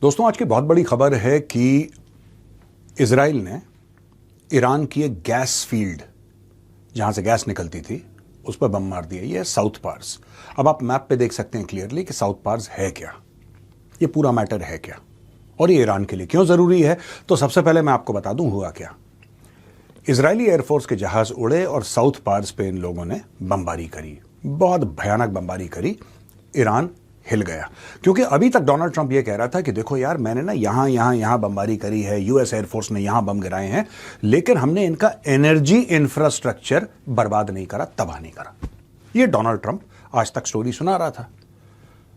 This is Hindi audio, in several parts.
दोस्तों, आज की बहुत बड़ी खबर है कि इजराइल ने ईरान की एक गैस फील्ड जहां से गैस निकलती थी उस पर बम मार दिया। ये साउथ पार्स। अब आप मैप पे देख सकते हैं क्लियरली कि साउथ पार्स है क्या, ये पूरा मैटर है क्या और ये ईरान के लिए क्यों जरूरी है। तो सबसे पहले मैं आपको बता दूं हुआ क्या। इजरायली एयरफोर्स के जहाज उड़े और साउथ पार्स पे इन लोगों ने बमबारी करी, बहुत भयानक बमबारी करी। ईरान हिल गया क्योंकि अभी तक डोनाल्ड ट्रंप ये कह रहा था कि देखो यार, मैंने ना यहां बमबारी करी है, यूएस एयरफोर्स ने यहां बम गिराए हैं, लेकिन हमने इनका एनर्जी इंफ्रास्ट्रक्चर बर्बाद नहीं करा, तबाह नहीं करा। ये डोनाल्ड ट्रंप आज तक स्टोरी सुना रहा था।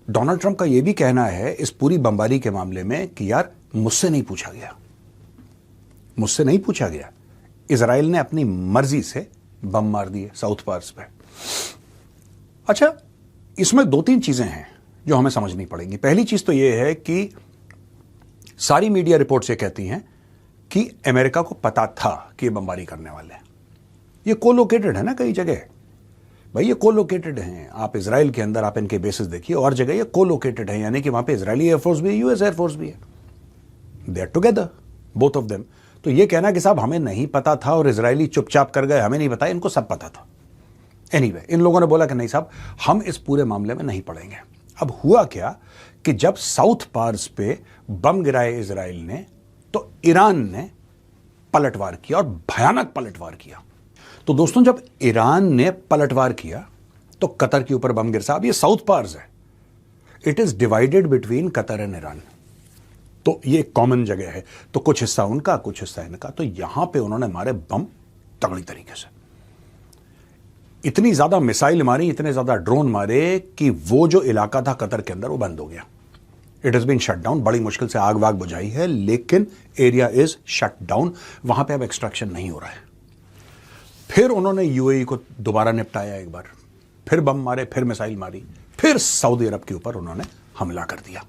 डोनाल्ड ट्रंप का यह भी कहना है इस पूरी बमबारी के मामले में कि यार मुझसे नहीं पूछा गया, इजराइल ने अपनी मर्जी से बम मार दिए साउथ पार्स पे। अच्छा, इसमें दो तीन चीजें हैं जो हमें समझनी पड़ेंगी। पहली चीज तो यह है कि सारी मीडिया रिपोर्ट्स ये कहती हैं कि अमेरिका को पता था कि ये बमबारी करने वाले हैं। ये कोलोकेटेड है ना कई जगह, भाई ये कोलोकेटेड हैं। आप इजराइल के अंदर आप इनके बेसिस देखिए, और जगह ये कोलोकेटेड है, यानी कि वहां पे इजरायली एयरफोर्स भी है, यूएस एयरफोर्स भी है, they are together both of them. तो ये कहना कि साहब हमें नहीं पता था और इजरायली चुपचाप कर गए, हमें नहीं पता, इनको सब पता था। एनीवे, इन लोगों ने बोला कि नहीं साहब, हम इस पूरे मामले में नहीं पड़ेंगे। अब हुआ क्या कि जब साउथ पार्स पे बम गिराए इजराइल ने, तो ईरान ने पलटवार किया और भयानक पलटवार किया। तो दोस्तों, जब ईरान ने पलटवार किया तो कतर के ऊपर बम गिर। साहब ये साउथ पार्स है, it is divided between Qatar and Iran, तो ये एक कॉमन जगह है। तो कुछ हिस्सा उनका, कुछ हिस्सा इनका। तो यहां पे उन्होंने मारे बम तगड़ी तरीके से, इतनी ज्यादा मिसाइल मारी, इतने ज्यादा ड्रोन मारे कि वो जो इलाका था कतर के अंदर वो बंद हो गया। It has been shut down. बड़ी मुश्किल से आग वाग बुझाई है, लेकिन एरिया इज शट डाउन। वहां पे अब एक्सट्रैक्शन नहीं हो रहा है। फिर उन्होंने यूएई को दोबारा निपटाया, एक बार फिर बम मारे, फिर मिसाइल मारी, फिर सऊदी अरब के ऊपर उन्होंने हमला कर दिया।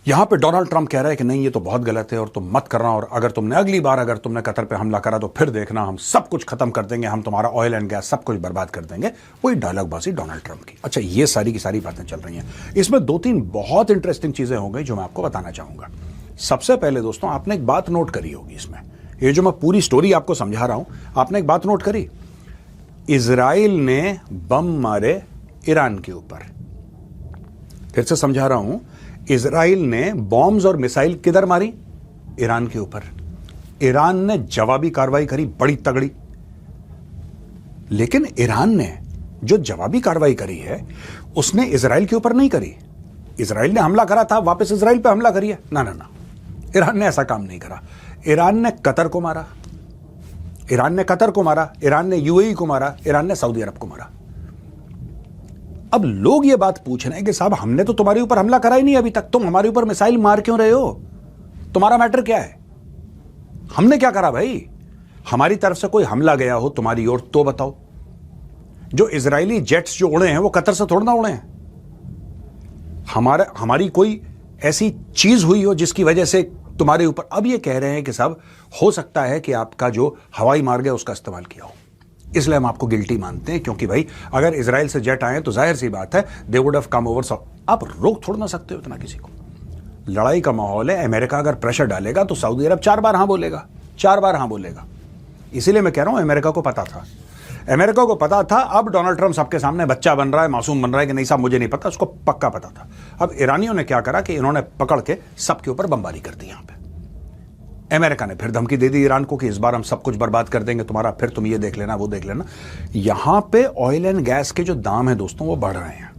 यहां पे डोनाल्ड ट्रंप कह रहा है कि नहीं, ये तो बहुत गलत है और तुम मत करना, और अगर तुमने अगली बार अगर तुमने कतर पे हमला करा तो फिर देखना, हम सब कुछ खत्म कर देंगे, हम तुम्हारा ऑयल एंड गैस सब कुछ बर्बाद कर देंगे। वही डायलॉगबाजी डोनाल्ड ट्रंप की। अच्छा, ये सारी की सारी बातें चल रही हैं। इसमें दो तीन बहुत इंटरेस्टिंग चीजें हो गई जो मैं आपको बताना चाहूंगा। सबसे पहले दोस्तों, आपने एक बात नोट करी होगी इसमें, ये जो मैं पूरी स्टोरी आपको समझा रहा हूं, आपने एक बात नोट करी, इजराइल ने बम मारे ईरान के ऊपर। फिर से समझा रहा हूं, इजराइल ने बॉम्ब्स और मिसाइल किधर मारी? ईरान के ऊपर। ईरान ने जवाबी कार्रवाई करी बड़ी तगड़ी, लेकिन ईरान ने जो जवाबी कार्रवाई करी है उसने इजराइल के ऊपर नहीं करी। इजराइल ने हमला करा था, वापस इजराइल पे हमला करिए? ना ना ना, ईरान ने ऐसा काम नहीं करा। ईरान ने कतर को मारा, ईरान ने कतर को मारा, ईरान ने यूएई को मारा, ईरान ने सऊदी अरब को मारा। अब लोग ये बात पूछ रहे हैं कि साहब हमने तो तुम्हारे ऊपर हमला करा ही नहीं अभी तक, तुम हमारे ऊपर मिसाइल मार क्यों रहे हो? तुम्हारा मैटर क्या है? हमने क्या करा भाई? हमारी तरफ से कोई हमला गया हो तुम्हारी ओर तो बताओ। जो इजरायली जेट्स जो उड़े हैं वो कतर से थोड़ा ना उड़े हैं। हमारी कोई ऐसी चीज हुई हो जिसकी वजह से तुम्हारे ऊपर। अब ये कह रहे हैं कि साहब हो सकता है कि आपका जो हवाई मार्ग है उसका इस्तेमाल किया हो, इसलिए हम आपको गिल्टी मानते हैं, क्योंकि भाई अगर इजराइल से जेट आए तो जाहिर सी बात है they would have come over. आप रोक थोड़ा ना सकते हो इतना किसी को। लड़ाई का माहौल है, अमेरिका अगर प्रेशर डालेगा तो सऊदी अरब 4 बार हां बोलेगा, 4 बार हां बोलेगा। इसीलिए मैं कह रहा हूं अमेरिका को पता था, अमेरिका को पता था। अब डोनाल्ड ट्रंप सबके सामने बच्चा बन रहा है, मासूम बन रहा है कि नहीं साहब मुझे नहीं पता, उसको पक्का पता था। अब ईरानियों ने क्या करा कि इन्होंने पकड़ के सबके ऊपर बमबारी कर दी। यहां पे अमेरिका ने फिर धमकी दे दी ईरान को कि इस बार हम सब कुछ बर्बाद कर देंगे तुम्हारा, फिर तुम ये देख लेना वो देख लेना। यहां पे ऑयल एंड गैस के जो दाम है दोस्तों वो बढ़ रहे हैं।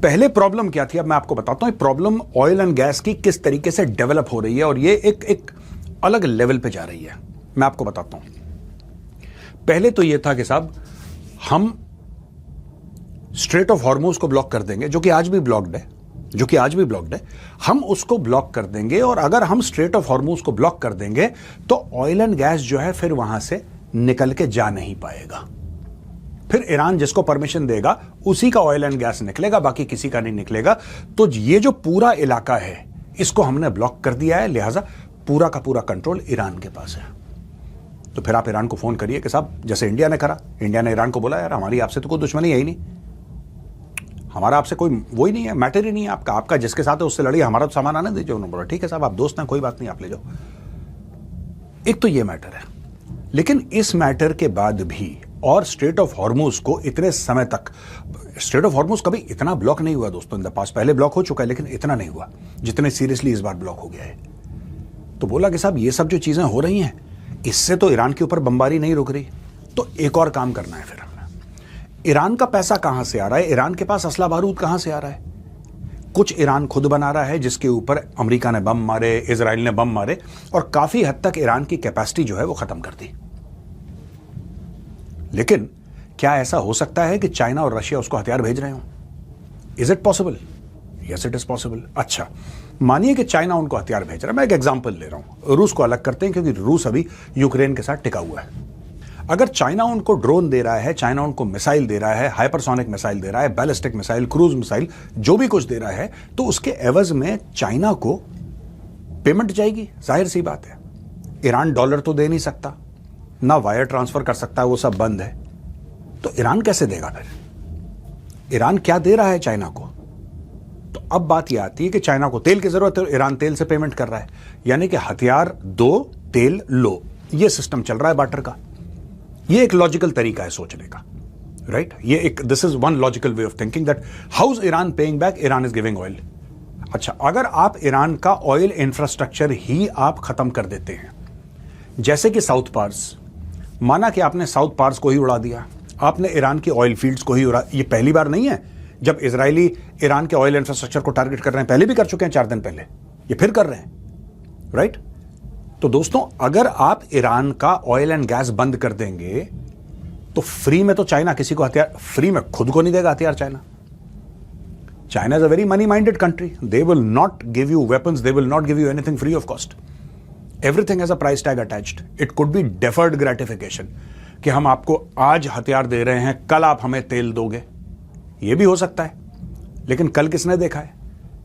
पहले प्रॉब्लम क्या थी, अब मैं आपको बताता हूं। प्रॉब्लम ऑयल एंड गैस की किस तरीके से डेवलप हो रही है और ये एक अलग लेवल पे जा रही है, मैं आपको बताता हूं। पहले तो ये था कि साहब हम स्ट्रेट ऑफ हॉर्मुज को ब्लॉक कर देंगे, जो कि आज भी ब्लॉक्ड है, हम उसको ब्लॉक कर देंगे। और अगर हम स्ट्रेट ऑफ हॉर्मुज को ब्लॉक कर देंगे तो ऑयल एंड गैस जो है फिर वहां से निकल के जा नहीं पाएगा। फिर ईरान जिसको परमिशन देगा उसी का ऑयल एंड गैस निकलेगा, बाकी किसी का नहीं निकलेगा। तो ये जो पूरा इलाका है इसको हमने ब्लॉक कर दिया है, लिहाजा पूरा का पूरा कंट्रोल ईरान के पास है। तो फिर आप ईरान को फोन करिए कि साहब, जैसे इंडिया ने करा, इंडिया ने ईरान को बोला यार हमारी आपसे तो कोई दुश्मनी है ही नहीं, हमारा आपसे कोई वही नहीं है, मैटर ही नहीं है आपका, आपका जिसके साथ है उससे लड़िए, हमारा तो सामान आने दीजिए। उन्होंने बोला ठीक है साहब, आप दोस्त हैं, कोई बात नहीं, आप ले जाओ। एक तो ये मैटर है, लेकिन इस मैटर के बाद भी और स्ट्रेट ऑफ हॉर्मुज को इतने समय तक, स्ट्रेट ऑफ हॉर्मुज कभी इतना ब्लॉक नहीं हुआ दोस्तों इन द पास, पहले ब्लॉक हो चुका है लेकिन इतना नहीं हुआ जितने सीरियसली इस बार ब्लॉक हो गया है। तो बोला कि साहब ये सब जो चीजें हो रही हैं इससे तो ईरान के ऊपर बमबारी नहीं रुक रही, तो एक और काम करना है फिर हमने। ईरान का पैसा कहां से आ रहा है, ईरान के पास असला बारूद कहां से आ रहा है? कुछ ईरान खुद बना रहा है जिसके ऊपर अमेरिका ने बम मारे, इजराइल ने बम मारे और काफी हद तक ईरान की कैपेसिटी जो है वो खत्म कर दी। लेकिन क्या ऐसा हो सकता है कि चाइना और रशिया उसको हथियार भेज रहे हो? Is it possible? Yes it is possible. अच्छा, मानिए कि चाइना उनको हथियार भेज रहा है, मैं एक एग्जांपल ले रहा हूं, रूस को अलग करते हैं क्योंकि रूस अभी यूक्रेन के साथ टिका हुआ है। अगर चाइना उनको ड्रोन दे रहा है, चाइना उनको मिसाइल दे रहा है, हाइपरसोनिक मिसाइल दे रहा है, बैलिस्टिक मिसाइल, क्रूज मिसाइल, जो भी कुछ दे रहा है, तो उसके एवज में चाइना को पेमेंट जाएगी, जाहिर सी बात है। ईरान डॉलर तो दे नहीं सकता, ना वायर ट्रांसफर कर सकता है, वो सब बंद है, तो ईरान कैसे देगा फिर? ईरान क्या दे रहा है चाइना को? तो अब बात यह आती है कि चाइना को तेल की जरूरत है, ईरान तेल से पेमेंट कर रहा है, यानी कि हथियार दो तेल लो, ये सिस्टम चल रहा है बार्टर का। ये एक लॉजिकल तरीका है सोचने का, राइट? ये एक, this is one logical way of thinking that how is Iran paying back, Iran is giving oil. अच्छा, अगर आप ईरान का ऑयल इंफ्रास्ट्रक्चर ही आप खत्म कर देते हैं, जैसे कि साउथ पार्स, माना कि आपने साउथ पार्स को ही उड़ा दिया, आपने ईरान की ऑयल फील्ड्स को ही उड़ा, ये पहली बार नहीं है जब इजरायली ईरान के ऑयल इंफ्रास्ट्रक्चर को टारगेट कर रहे हैं, पहले भी कर चुके हैं 4 दिन पहले, ये फिर कर रहे हैं, राइट? तो दोस्तों, अगर आप ईरान का ऑयल एंड गैस बंद कर देंगे तो फ्री में तो चाइना किसी को हथियार, फ्री में खुद को नहीं देगा हथियार China. China is a very money minded country, they will not give you weapons, they will not give you anything free of cost, everything has a price tag attached. It could be deferred gratification, कि हम आपको आज हथियार दे रहे हैं, कल आप हमें तेल दोगे, यह भी हो सकता है। लेकिन कल किसने देखा है?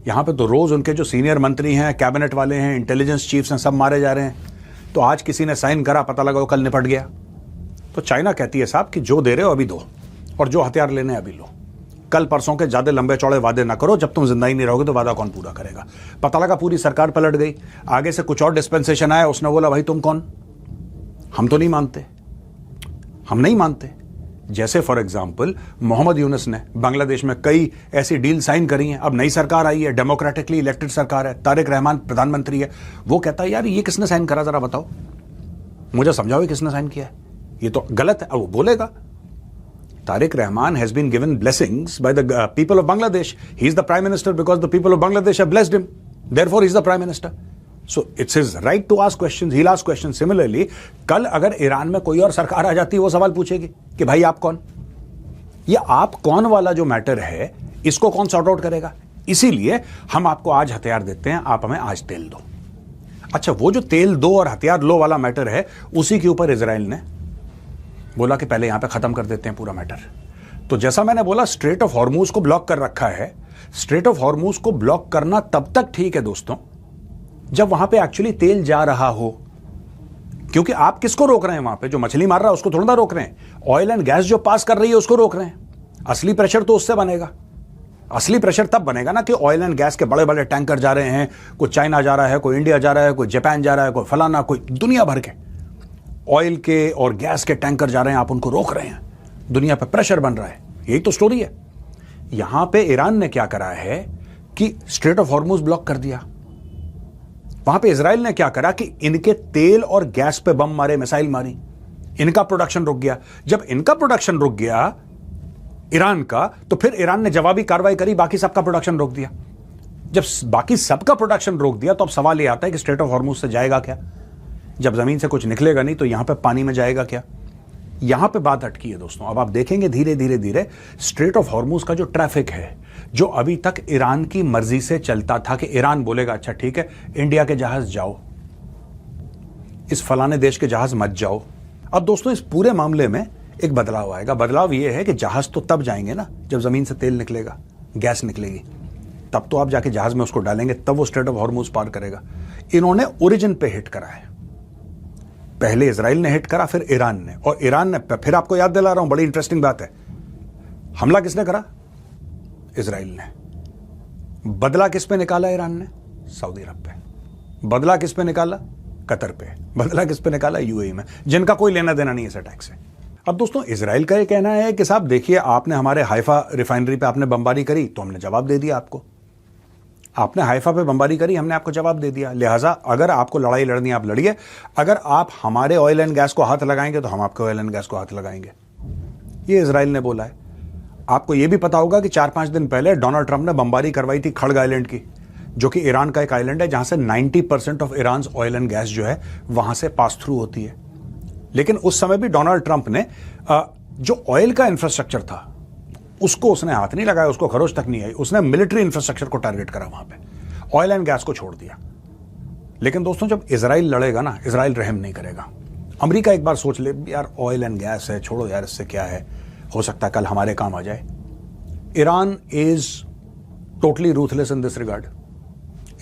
यहां पे तो रोज उनके जो सीनियर मंत्री हैं, कैबिनेट वाले हैं, इंटेलिजेंस चीफ्स हैं, सब मारे जा रहे हैं। तो आज किसी ने साइन करा, पता लगा वो कल निपट गया। तो चाइना कहती है साहब कि जो दे रहे हो अभी दो, और जो हथियार लेने अभी लो, कल परसों के ज्यादा लंबे चौड़े वादे ना करो, जब तुम जिंदा ही नहीं रहोगे तो वादा कौन पूरा करेगा? पता लगा पूरी सरकार पलट गई, आगे से कुछ और डिस्पेंसेशन आया, उसने बोला भाई तुम कौन, हम तो नहीं मानते, हम नहीं मानते। जैसे फॉर एग्जाम्पल मोहम्मद यूनुस ने बांग्लादेश में कई ऐसी डील साइन करी हैं, अब नई सरकार आई है, डेमोक्रेटिकली इलेक्टेड सरकार है, तारिक रहमान प्रधानमंत्री है, वो कहता है यार ये किसने साइन करा, जरा बताओ मुझे समझाओ किसने साइन किया है, ये तो गलत है। अब वो बोलेगा Tariq Rahman has been given blessings by the people of Bangladesh. He is the prime minister because the people of Bangladesh have blessed him. Therefore, he is the prime minister. So it's his right to ask questions. He'll ask questions. Similarly, कल अगर ईरान में कोई और सरकार आ जाती है, वो सवाल पूछेगी कि भाई आप कौन? ये आप कौन वाला जो मैटर है, इसको कौन सॉर्ट आउट करेगा? इसीलिए हम आपको आज हथियार देते हैं, आप हमें आज तेल दो। अच्छा, वो जो तेल दो और हथियार लो वाला मैटर है, उसी के ऊपर इजराइल ने बोला कि पहले यहां पे खत्म कर देते हैं पूरा मैटर। तो जैसा मैंने बोला, स्ट्रेट ऑफ हॉर्मुज को ब्लॉक कर रखा है। स्ट्रेट ऑफ हॉर्मुज को ब्लॉक करना तब तक ठीक है दोस्तों, जब वहां पे एक्चुअली तेल जा रहा हो, क्योंकि आप किसको रोक रहे हैं? वहां पे जो मछली मार रहा है उसको थोड़ा ना रोक रहे हैं, ऑयल एंड गैस जो पास कर रही है उसको रोक रहे हैं। असली प्रेशर तो उससे बनेगा। असली प्रेशर तब बनेगा ना कि ऑयल एंड गैस के बड़े बड़े टैंकर जा रहे हैं, कोई चाइना जा रहा है, कोई इंडिया जा रहा है, कोई जापान जा रहा है, कोई फलाना, कोई दुनिया भर के ऑयल के और गैस के टैंकर जा रहे हैं, आप उनको रोक रहे हैं, दुनिया पे प्रेशर बन रहा है। यही तो स्टोरी है। यहां पे ईरान ने क्या करा है कि स्ट्रेट ऑफ हॉर्मुज ब्लॉक कर दिया। वहां पे इजराइल ने क्या करा कि इनके तेल और गैस पे बम मारे, मिसाइल मारी, इनका प्रोडक्शन रुक गया। जब इनका प्रोडक्शन रुक गया ईरान का, तो फिर ईरान ने जवाबी कार्रवाई करी, बाकी सबका प्रोडक्शन रोक दिया। जब बाकी सबका प्रोडक्शन रोक दिया, तो अब सवाल यह आता है कि स्ट्रेट ऑफ हॉर्मुज से जाएगा क्या? जब जमीन से कुछ निकलेगा नहीं, तो यहां पे पानी में जाएगा क्या? यहां पे बात अटकी है दोस्तों। अब आप देखेंगे धीरे धीरे धीरे स्ट्रेट ऑफ हॉर्मुज का जो ट्रैफिक है, जो अभी तक ईरान की मर्जी से चलता था कि ईरान बोलेगा अच्छा ठीक है, इंडिया के जहाज जाओ, इस फलाने देश के जहाज मत जाओ। अब दोस्तों इस पूरे मामले में एक बदलाव आएगा। बदलाव यह है कि जहाज तो तब जाएंगे ना जब जमीन से तेल निकलेगा, गैस निकलेगी, तब तो आप जाके जहाज में उसको डालेंगे, तब वो स्ट्रेट ऑफ हॉर्मुज पार करेगा। इन्होंने ओरिजिन पे हिट करा है। पहले इजराइल ने हिट करा, फिर ईरान ने, और ईरान ने, फिर आपको याद दिला रहा हूं, बड़ी इंटरेस्टिंग बात है, हमला किसने करा? इजराइल ने। बदला किस पे निकाला ईरान ने? सऊदी अरब पे। बदला किस पे निकाला? कतर पे। बदला किस पे निकाला? यूएई में, जिनका कोई लेना देना नहीं है इस अटैक से। अब दोस्तों इजराइल का ये कहना है कि साहब देखिए, आपने हमारे हाइफा रिफाइनरी पे आपने बमबारी करी तो हमने जवाब दे दिया आपको। आपने हाइफा पे बमबारी करी, हमने आपको जवाब दे दिया। लिहाजा अगर आपको लड़ाई लड़नी है आप लड़िए, अगर आप हमारे ऑयल एंड गैस को हाथ लगाएंगे तो हम आपके ऑयल एंड गैस को हाथ लगाएंगे। ये इजराइल ने बोला है। आपको यह भी पता होगा कि 4-5 दिन पहले डोनाल्ड ट्रंप ने बमबारी करवाई थी खड़ग आइलैंड की, जो कि ईरान का एक आइलैंड है जहां से 90% of Iran oil and gas जो है वहां से पास थ्रू होती है। लेकिन उस समय भी डोनाल्ड ट्रंप ने जो ऑयल का इंफ्रास्ट्रक्चर था उसको उसने हाथ नहीं लगाया, उसको खरोच तक नहीं आई। उसने मिलिट्री इंफ्रास्ट्रक्चर को टारगेट करा, वहां पे ऑयल एंड गैस को छोड़ दिया। लेकिन दोस्तों जब इजराइल लड़ेगा ना, इजराइल रहम नहीं करेगा। अमेरिका एक बार सोच ले, यार ऑयल एंड गैस है, छोड़ो यार, इससे क्या है, हो सकता है कल हमारे काम आ जाए। Iran is totally ruthless in this regard.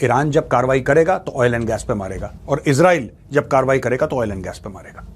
Iran जब कार्रवाई करेगा तो ऑयल एंड गैस पे मारेगा, और इजराइल जब कार्रवाई करेगा तो ऑयल एंड गैस पे मारेगा।